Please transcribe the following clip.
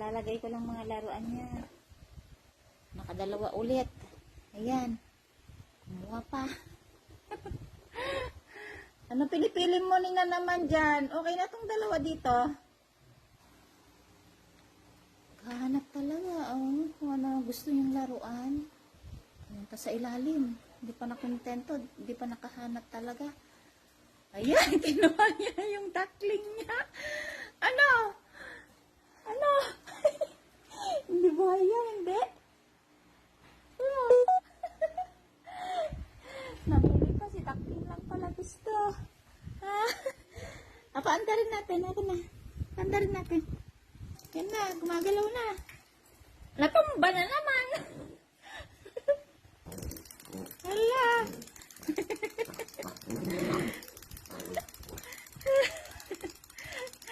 Lalagay ko lang mga laruan niya. Nakadalawa ulit. Ayan. Kumuha pa. Ano pinipili mo nina naman dyan? Okay na tong dalawa dito. Kahanap talaga. Oh, kung ano gusto yung laruan. Punta sa ilalim. Hindi pa nakontento. Hindi pa nakahanap talaga. Ayan, kinuha niya yung duckling niya. Ano? Ano? Hindi ba yan? Hindi? Namili pa si duckling lang pala gusto. Ha? Andarin natin. Ako na. Andarin natin. Yan na, gumagalaw na. Natumba na naman. Hala.